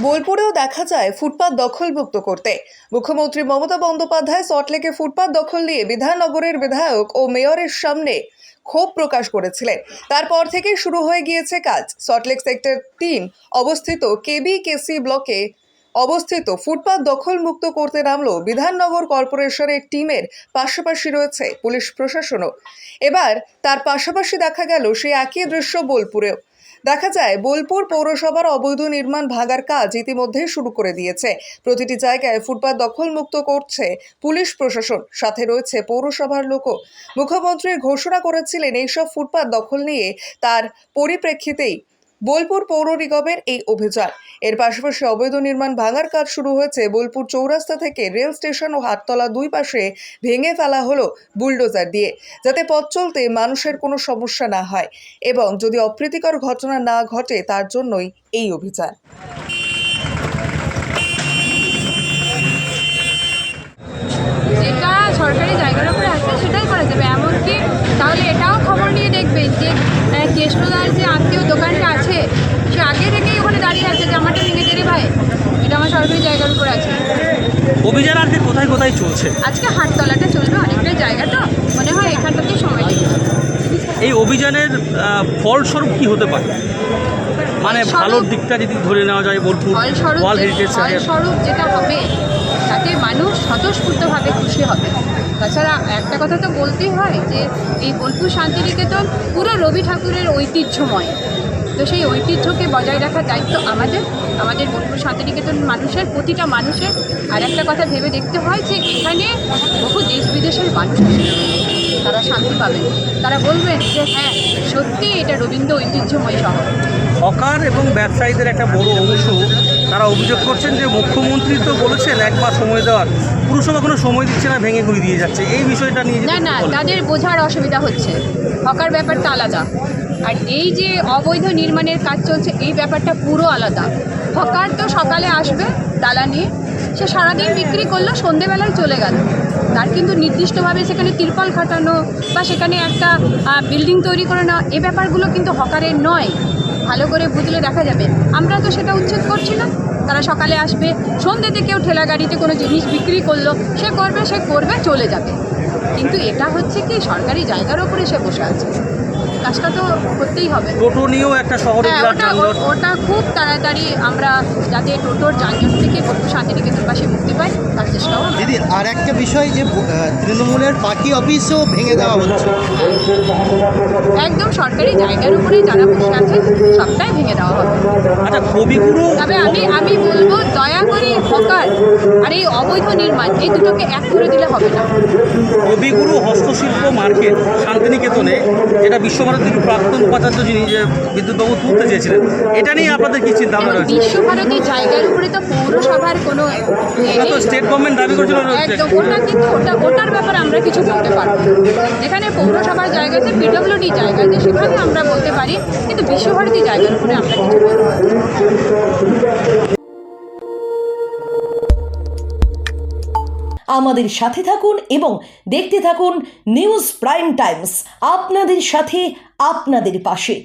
বোলপুরেও দেখা যায় ফুটপাত দখলমুক্ত করতে। মুখ্যমন্ত্রী মমতা বন্দ্যোপাধ্যায় সল্টলেকে ফুটপাত দখল নিয়ে বিধাননগরের বিধায়ক ও মেয়রের সামনে ক্ষোভ প্রকাশ করেছিলেন। তারপর থেকেই শুরু হয়ে গিয়েছে কাজ। সল্টলেক সেক্টর 3 অবস্থিত কেবি-কেসি ব্লকে অবস্থিত ফুটপাত দখলমুক্ত করতে নামলো বিধাননগর কর্পোরেশনের টিমের, পাশাপাশি রয়েছে পুলিশ প্রশাসনও। এবার তার পাশাপাশি দেখা গেল সেই একই দৃশ্য বোলপুরেও। দেখা যায় বোলপুর পৌরসভার অবৈধ নির্মাণ ভাঙার কাজ ইতিমধ্যেই শুরু করে দিয়েছে। প্রতিটি জায়গায় ফুটপাত দখলমুক্ত করছে পুলিশ প্রশাসন, সাথে রয়েছে পৌরসভার লোকও। মুখ্যমন্ত্রী ঘোষণা করেছিলেন এইসব ফুটপাত দখল নিয়ে, তার পরিপ্রেক্ষিতেই বোলপুর পৌর নিগমের এই অভিযান। এর পাশাপাশি অবৈধ নির্মাণ ভাঙার কাজ শুরু হয়েছে বোলপুর চৌরাস্তা থেকে রেল স্টেশন ও হাটতলা দুই পাশে ভেঙে ফেলা হলো বুলডোজার দিয়ে, যাতে পথ চলতে মানুষের কোনো সমস্যা না হয় এবং যদি অপ্রীতিকর ঘটনা না ঘটে, তার জন্যই এই অভিযান। যেটা সরকারি জায়গার উপরে আছে সেটাই করা যাবে। এমনকি তাহলে এটাও খবর নিয়ে দেখবেন যে কৃষ্ণদার যে আত্মীয় দোকানটা আছে, সে আগে থেকেই ওখানে দাঁড়িয়ে আছে যে আমারটা ভেঙে দে রে ভাই, এটা আমার সরকারি জায়গার উপরে আছে। অভিযান আজকে কোথায় কোথায় চলছে? আজকে হাটতলাটা চলবে, অনেকটাই জায়গাটা মনে হয় এখানটাতেই সময় লেগে যাবে। এই অভিযানের ফলস্বরূপ কি হতে পারে? মানে ভালোর দিকটা যদি ধরে নেওয়া যায়, বোলপুর ওয়ার্ল্ড হেরিটেজ ফলস্বরূপ যেটা হবে তাতে মানুষ স্বতঃস্ফূর্তভাবে খুশি হবে। তাছাড়া একটা কথা তো বলতেই হয় যে এই বোলপুর শান্তিনিকেতন পুরো রবি ঠাকুরের ঐতিহ্যময়, তো সেই ঐতিহ্যকে বজায় রাখার দায়িত্ব আমাদের বোলপুর শান্তিনিকেতন মানুষের, প্রতিটা মানুষের। আর একটা কথা ভেবে দেখতে হয় যে এখানে বহু দেশ বিদেশের মানুষ আসে, তারা শান্তি পাবেন, তারা বলবেন যে হ্যাঁ সত্যি এটা রবীন্দ্র ঐতিহ্যময় শহর। হকার এবং ব্যবসায়ীদের একটা বড় অংশ তারা অভিযোগ করছেন যে মুখ্যমন্ত্রী তো বলেছেন 1 মাস সময় দেওয়ার, পুরসভা কোনো সময় দিচ্ছে না, ভেঙে ঘুরে দিয়ে যাচ্ছে। এই বিষয়টা নিয়ে না, তাদের বোঝার অসুবিধা হচ্ছে। হকার ব্যাপারটা আলাদা, আর এই যে অবৈধ নির্মাণের কাজ চলছে এই ব্যাপারটা পুরো আলাদা। হকার তো সকালে আসবে ডালা নিয়ে, সে সারাদিন বিক্রি করলো, সন্ধেবেলায় চলে গেল। তার কিন্তু নির্দিষ্টভাবে সেখানে তিরপল খাটানো বা সেখানে একটা বিল্ডিং তৈরি করে নেওয়া, এই ব্যাপারগুলো কিন্তু হকারের নয়। ভালো করে বুঝলে দেখা যাবে। আমরা তো সেটা উচ্ছেদ করছি না। তারা সকালে আসবে, সন্ধ্যেতে কেউ ঠেলা গাড়িতে কোনো জিনিস বিক্রি করলো, সে করবে চলে যাবে। কিন্তু এটা হচ্ছে কি সরকারি জায়গার ওপরে সে বসে আছে, কাজটা তো করতেই হবে। টোটো নিয়েও একটা শহরে ওটা খুব তাড়াতাড়ি আমরা যাতে টোটোর যানজট থেকে বোলপুর শান্তিনিকেতন পাশে মুক্তি পাই তার চেষ্টাও। দিদি, আর একটা বিষয় যে তৃণমূলের পার্টি অফিসও ভেঙে দেওয়া হচ্ছে। একদম সরকারি জায়গার উপরে যারা বসে আছে সবটাই ভেঙে দেওয়া হবে। আচ্ছা, কবিগুরু, তবে আমি বলবো দয়া করে হকার আর এই অবৈধ নির্মাণ এই দুটোকে এক করে দিলে হবে না। কবিগুরু হস্তশিল্প মার্কেট শান্তিনিকেতনে, যেটা বিশ্বভারতীর প্রাক্তন উপাচার্য যিনি যে বিদ্যুৎবাবু তুলতে চেয়েছিলেন, এটা নিয়ে আপনাদের কি চিন্তা ভাবনা রয়েছে? বিশ্বভারতী জায়গার উপরে তো পৌরসভার কোনো স্টেট গভর্নমেন্ট দাবি করছিল একদম, ওটা কিন্তু ওটার ব্যাপারে আমরা কিছু বলতে পারবো না। যেখানে পৌরসভার জায়গাতে পিডব্লিউডি জায়গাতে সেখানে আমরা বলতে পারি, কিন্তু বিশ্বভারতী জায়গার উপরে আমরা কিছু বলতে পারবো না। আমাদের সাথে থাকুন এবং দেখতে থাকুন নিউজ প্রাইম টাইমস, আপনাদের সাথে, আপনাদের পাশে।